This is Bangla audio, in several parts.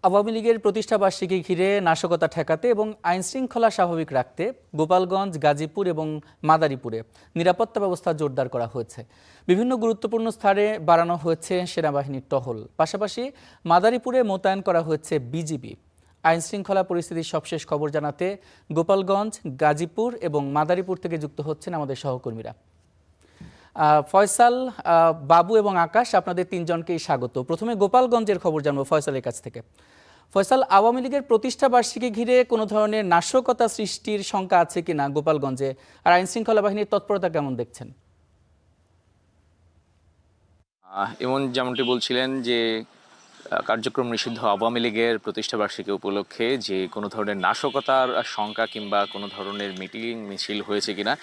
আওয়ামী লীগের প্রতিষ্ঠাবার্ষিকী ঘিরে নাশকতা ঠেকাতে এবং আইনশৃঙ্খলা স্বাভাবিক রাখতে গোপালগঞ্জ, গাজীপুর এবং মাদারীপুরে নিরাপত্তা ব্যবস্থা জোরদার করা হয়েছে। বিভিন্ন গুরুত্বপূর্ণ স্থানে বাড়ানো হয়েছে সেনাবাহিনীর টহল। পাশাপাশি মাদারীপুরে মোতায়েন করা হয়েছে বিজিবি। আইনশৃঙ্খলা পরিস্থিতির সবশেষ খবর জানাতে গোপালগঞ্জ, গাজীপুর এবং মাদারীপুর থেকে যুক্ত হচ্ছেন আমাদের সহকর্মীরা। ফয়সাল, বাবু এবং আকাশ, আপনাদের তিনজনকেই স্বাগত। প্রথমে গোপালগঞ্জের খবর জানবো ফয়সালের কাছ থেকে। ফয়সাল, আওয়ামী লীগের প্রতিষ্ঠা বার্ষিকী ঘিরে কোনো ধরনের নাশকতা সৃষ্টির শঙ্কা আছে কিনা গোপালগঞ্জে, আর আইনশৃঙ্খলা বাহিনীর তৎপরতা কেমন দেখছেন? এমন যেমনটি বলছিলেন যে কার্যক্রম নিষিদ্ধ আওয়ামী লীগের প্রতিষ্ঠাবার্ষিকী উপলক্ষে যে কোনো ধরনের নাশকতার শঙ্কা কিংবা কোনো ধরনের মিটিং মিছিল হয়েছে কিনা,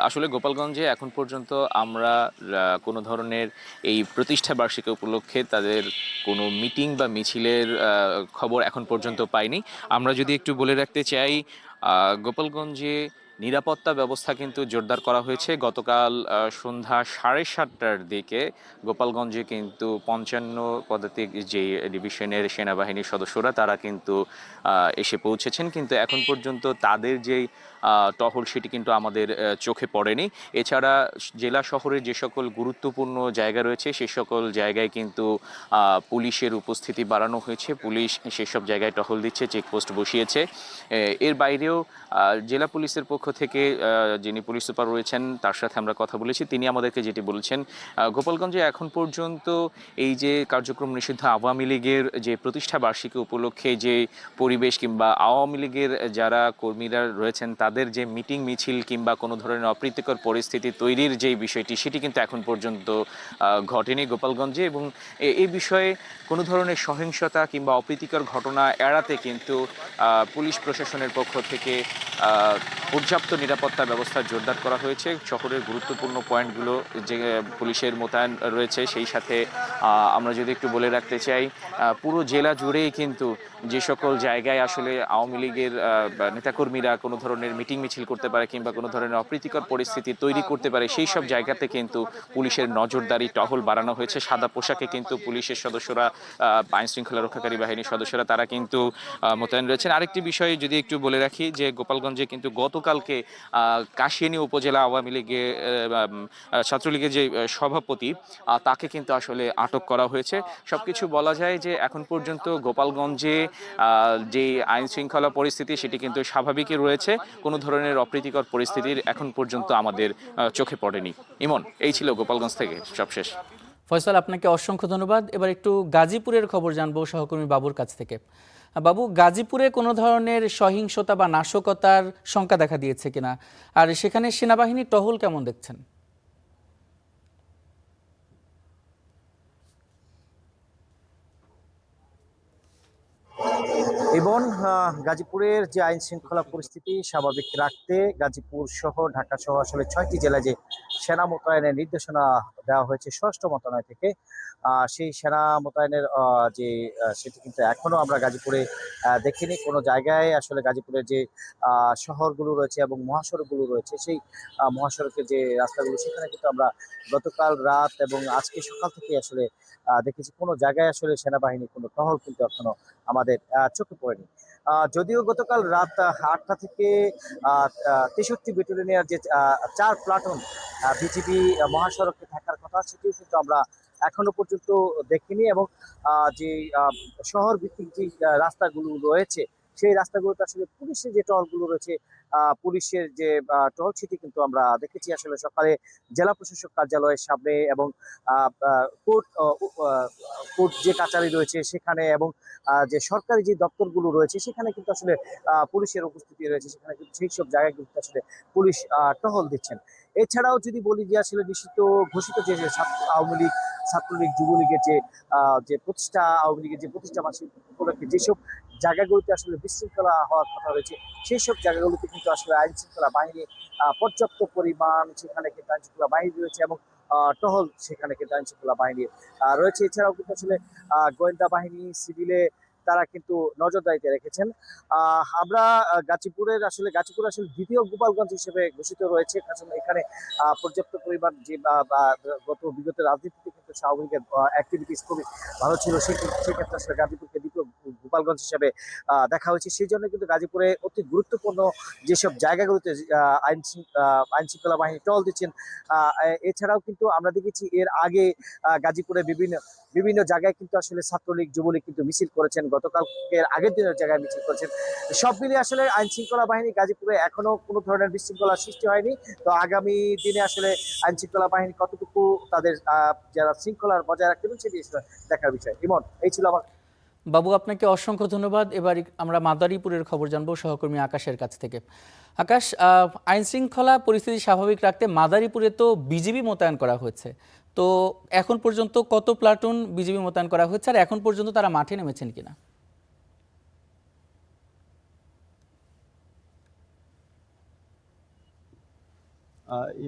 আসলে গোপালগঞ্জে এখন পর্যন্ত আমরা কোনো ধরনের এই প্রতিষ্ঠাবার্ষিকী উপলক্ষে তাদের কোনো মিটিং বা মিছিলের খবর এখন পর্যন্ত পাইনি। আমরা যদি একটু বলে রাখতে চাই, গোপালগঞ্জে নিরাপত্তা ব্যবস্থা কিন্তু জোরদার করা হয়েছে। গতকাল সন্ধ্যা 7:30টার দিকে গোপালগঞ্জে কিন্তু 55 পদাতিক যে ডিভিশনের সেনাবাহিনীর সদস্যরা তারা কিন্তু এসে পৌঁছেছেন, কিন্তু এখন পর্যন্ত তাদের যেই টহল সেটি কিন্তু আমাদের চোখে পড়েনি। এছাড়া জেলা শহরের যে সকল গুরুত্বপূর্ণ জায়গা রয়েছে সে সকল জায়গায় কিন্তু পুলিশের উপস্থিতি বাড়ানো হয়েছে। পুলিশ সেসব জায়গায় টহল দিচ্ছে, চেকপোস্ট বসিয়েছে। এর বাইরেও জেলা পুলিশের পক্ষ থেকে যিনি পুলিশ সুপার রয়েছেন তার সাথে আমরা কথা বলেছি, তিনি আমাদেরকে যেটি বলেছেন, গোপালগঞ্জে এখন পর্যন্ত এই যে কার্যক্রম নিষিদ্ধ আওয়ামী লীগের যে প্রতিষ্ঠা বার্ষিকী উপলক্ষে যে পরিবেশ কিংবা আওয়ামী লীগের যারা কর্মীরা রয়েছেন তাদের যে মিটিং মিছিল কিংবা কোনো ধরনের অপ্রীতিকর পরিস্থিতি তৈরির যে বিষয়টি সেটি কিন্তু এখন পর্যন্ত ঘটেনি গোপালগঞ্জে। এবং এই বিষয়ে কোনো ধরনের সহিংসতা কিংবা অপ্রীতিকর ঘটনা এড়াতে কিন্তু পুলিশ প্রশাসনের পক্ষ থেকে পর্যাপ্ত নিরাপত্তা ব্যবস্থা জোরদার করা হয়েছে। শহরের গুরুত্বপূর্ণ পয়েন্টগুলো যে পুলিশের মোতায়েন রয়েছে, সেই সাথে আমরা যদি একটু বলে রাখতে চাই, পুরো জেলা জুড়েই কিন্তু যে সকল জায়গায় আসলে আওয়ামী লীগের নেতাকর্মীরা কোনো ধরনের মিটিং মিছিল করতে পারে কিংবা কোনো ধরনের অপ্রীতিকর পরিস্থিতি তৈরি করতে পারে সেই সব জায়গাতে কিন্তু পুলিশের নজরদারি টহল বাড়ানো হয়েছে। সাদা পোশাকে কিন্তু পুলিশের সদস্যরা, আইন শৃঙ্খলা রক্ষাকারী বাহিনীর সদস্যরা তারা কিন্তু মোতায়েন রয়েছেন। আরেকটি বিষয় যদি একটু বলে রাখি যে গোপালগঞ্জে কিন্তু গতকালকে কাশিয়ানী উপজেলা আওয়ামী লীগের ছাত্রলীগের যে সভাপতি তাকে কিন্তু আসলে আটক করা হয়েছে। সবকিছু বলা যায় যে এখন পর্যন্ত গোপালগঞ্জে যে আইন শৃঙ্খলা পরিস্থিতি সেটি কিন্তু স্বাভাবিকই রয়েছে, কোনো ধরনের অপ্রীতিকর পরিস্থিতির এখন পর্যন্ত আমাদের চোখে পড়েনি। ইমন, এই ছিল গোপালগঞ্জ থেকে সবশেষ। ফয়সাল, আপনাকে অসংখ্য ধন্যবাদ। এবার একটু গাজীপুরের খবর জানবো সহকর্মী বাবুর কাছ থেকে। বাবু, গাজীপুরে কোনো ধরনের সহিংসতা বা নাশকতার শঙ্কা দেখা দিয়েছে কিনা, আর সেখানে সেনাবাহিনীর টহল কেমন দেখছেন? এবং গাজীপুরের যে আইন শৃঙ্খলা পরিস্থিতি স্বাভাবিক রাখতে গাজীপুর সহ ঢাকা সহ আসলে 6টি জেলায় যে সেনা মোতায়েনের নির্দেশনা দেওয়া হয়েছে স্বরাষ্ট্র মন্ত্রণালয় থেকে, সেই সেনা মোতায়েনের যে সেটি কিন্তু এখনো আমরা গাজীপুরে দেখিনি। কোনো জায়গায় আসলে গাজীপুরের যে শহরগুলো রয়েছে এবং মহাসড়কগুলো রয়েছে সেই মহাসড়কের যে রাস্তাগুলো সেখানে কিন্তু আমরা গতকাল রাত এবং আজকে সকাল থেকে আসলে দেখেছি কোনো জায়গায় আসলে সেনাবাহিনীর কোনো টহল কিন্তু এখনো আমাদের চোখে পড়েনি। যদিও গতকাল রাত 8টা থেকে 63 ব্যাটালিয়নের যে 4 প্লাটুন বিজিবি মহাসড়কে থাকার কথা সেটিও কিন্তু আমরা এখনো পর্যন্ত দেখিনি। এবং যে শহর ভিত্তিক যে রাস্তাগুলো রয়েছে সেই রাস্তাগুলোতে আসলে পুলিশের যে টহলগুলো রয়েছে, পুলিশের যে টহল সেটি কিন্তু আমরা দেখেছি আসলে সকালে জেলা প্রশাসক কার্যালয়ের সামনে এবং কোর্ট কোর্ট যে কাচারি রয়েছে সেখানে এবং যে সরকারি যে দপ্তরগুলো রয়েছে সেখানে কিন্তু আসলে পুলিশের উপস্থিতি রয়েছে, সেখানে কিন্তু সেই সব জায়গায় কিন্তু আসলে পুলিশ টহল দিচ্ছেন। এছাড়াও যদি বলি যে আসলে নিষিদ্ধ ঘোষিত যে আওয়ামী লীগ, ছাত্রলীগ, যুবলীগের যে প্রতিষ্ঠা আওয়ামী লীগের যে প্রতিষ্ঠা মাসিক উপলক্ষে যেসব জায়গাগুলোতে আসলে বিশৃঙ্খলা হওয়ার কথা রয়েছে সেই সব জায়গাগুলোতে কিন্তু আসলে আইন শৃঙ্খলা বাহিনী পর্যাপ্ত পরিমাণ সেখানে কিন্তু আইন শৃঙ্খলা বাহিনী রয়েছে এবং টহল সেখানে কিন্তু আইন শৃঙ্খলা বাহিনী রয়েছে। এছাড়াও কিন্তু আসলে গোয়েন্দা বাহিনী, সিভিলে তারা কিন্তু নজরদারিতে রেখেছেন। আমরা গাজীপুরের আসলে গাজীপুর আসলে দ্বিতীয় গোপালগঞ্জ হিসেবে ঘোষিত রয়েছে, কারণ এখানে পর্যাপ্ত পরিমাণ যে গত বিগত রাজনীতিতে কিন্তু আওয়ামী লীগের অ্যাক্টিভিটিস খুবই ভালো ছিল, সেক্ষেত্রে আসলে গাজীপুরকে দ্বিতীয় গোপালগঞ্জ হিসেবে দেখা হয়েছে। সেই জন্য কিন্তু গাজীপুরে অতি গুরুত্বপূর্ণ যেসব জায়গাগুলোতে আইন শৃঙ্খলা বাহিনী টহল দিচ্ছেন। এছাড়াও কিন্তু আমরা দেখেছি এর আগে গাজীপুরে বিভিন্ন বিভিন্ন জায়গায় কিন্তু আসলে ছাত্রলীগ যুবলীগ কিন্তু মিছিল করেছেন, গতকালকের আগের দিনের জায়গায় মিছিল করেছেন। সব মিলিয়ে আসলে আইন শৃঙ্খলা বাহিনী গাজীপুরে এখনো কোনো ধরনের বিশৃঙ্খলার সৃষ্টি হয়নি। তো আগামী দিনে আসলে আইন শৃঙ্খলা বাহিনী কতটুকু তাদের যারা শৃঙ্খলার বজায় রাখতে পারবে সেটি দেখার বিষয়। ইমন, এই ছিল আমার। বাবু, আপনাকে অসংখ্য ধন্যবাদ। এবার আমরা মাদারীপুরের খবর জানবো সহকর্মী আকাশের কাছ থেকে। আকাশ, আইন শৃঙ্খলা পরিস্থিতি স্বাভাবিক রাখতে মাদারীপুরে তো বিজিবি মোতায়েন করা হয়েছে, তো এখন পর্যন্ত কত প্লাটুন বিজিবি মোতায়েন করা হয়েছে আর এখন পর্যন্ত তারা মাঠে নেমেছেন কিনা?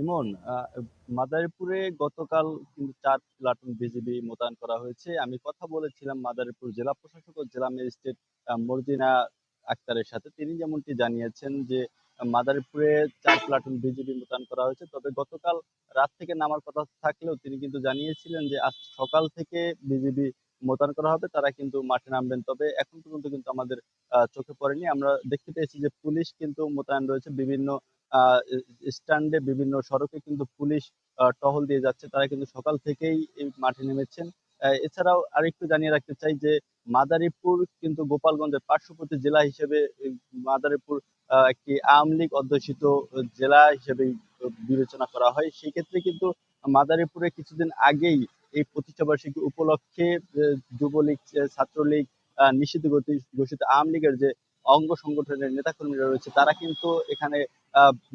ইমন, মাদারীপুরে গতকাল কিন্তু ৪ প্লাটুন বিজিবি মোতায়েন করা হয়েছে। আমি কথা বলেছিলাম মাদারীপুর জেলা প্রশাসক ও জেলা ম্যাজিস্ট্রেট মর্জিনা আক্তারের সাথে। তিনি যেমনটি জানিয়েছেন যে মাদারীপুরে ৪ প্লাটুন বিজিবি মোতায়েন করা হয়েছে। তবে গতকাল রাত থেকে নামার কথা থাকলেও তিনি কিন্তু জানিয়েছিলেন যে আজ সকাল থেকে বিজিবি মোতায়েন করা হবে, তারা কিন্তু মাঠে নামবেন। তবে এখন পর্যন্ত কিন্তু আমাদের চোখে পড়েনি। আমরা দেখতে পেয়েছি যে পুলিশ কিন্তু মোতায়েন রয়েছে বিভিন্ন আহ স্ট্যান্ডে, বিভিন্ন সড়কে কিন্তু পুলিশ টহল দিয়ে যাচ্ছে। তারা কিন্তু সকাল থেকেই এই মাঠে নেমেছেন। এছাড়াও আরেকটু জানিয়ে রাখতে চাই যে মাদারীপুর কিন্তু গোপালগঞ্জের পার্শ্ববর্তী জেলা হিসেবে মাদারীপুর একটি আওয়ামী লীগ অধ্যুষিত জেলা হিসেবে বিবেচনা করা হয়। সেই ক্ষেত্রে কিন্তু মাদারীপুরে কিছুদিন আগেই এই প্রতিষ্ঠাবার্ষিকী উপলক্ষে যুবলীগ, ছাত্রলীগ, নিষিদ্ধ ঘোষিত আওয়ামী লীগের যে অঙ্গ সংগঠনের নেতাকর্মীরা রয়েছে তারা কিন্তু এখানে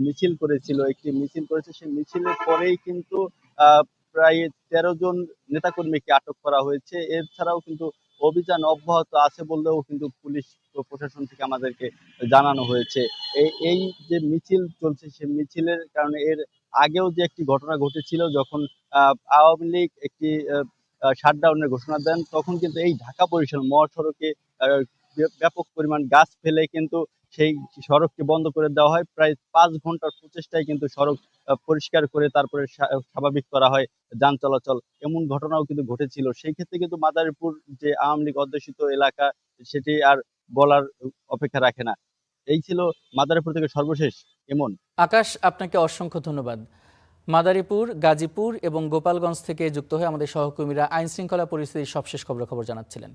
মিছিল করেছিল, একটি মিছিল করেছে। সেই মিছিলের পরেই কিন্তু প্রায় ১৩ জন নেতাকর্মীকে আটক করা হয়েছে। এছাড়াও কিন্তু অভিযান অব্যাহত আছে বললেও কিন্তু পুলিশ প্রশাসন থেকে আমাদেরকে জানানো হয়েছে। এই যে মিছিল চলছে সেই মিছিলের কারণে এর আগেও যে একটি ঘটনা ঘটেছিল, যখন আওয়ামী লীগ একটি শাটডাউনের ঘোষণা দেন, তখন কিন্তু এই ঢাকা বরিশাল মহাসড়কে ব্যাপক পরিমাণ গাছ ফেলে কিন্তু সেই সড়ককে বন্ধ করে দেওয়া হয়। প্রায় ৫ ঘন্টার প্রচেষ্টায় কিন্তু সড়ক পরিষ্কার করে তারপরে স্বাভাবিক করা হয় যান চলাচল। এমন ঘটনাও কিন্তু ঘটেছিল। সেই ক্ষেত্রে কিন্তু মাদারীপুর যে আওয়ামী লীগ অধ্যুষিত এলাকা, সেটি আর বলার অপেক্ষা রাখে না। এই ছিল মাদারীপুর থেকে সর্বশেষ। এমন। আকাশ, আপনাকে অসংখ্য ধন্যবাদ। মাদারীপুর, গাজীপুর এবং গোপালগঞ্জ থেকে যুক্ত হয়ে আমাদের সহকর্মীরা আইন শৃঙ্খলা পরিস্থিতির সবশেষ খবরাখবর জানাচ্ছিলেন।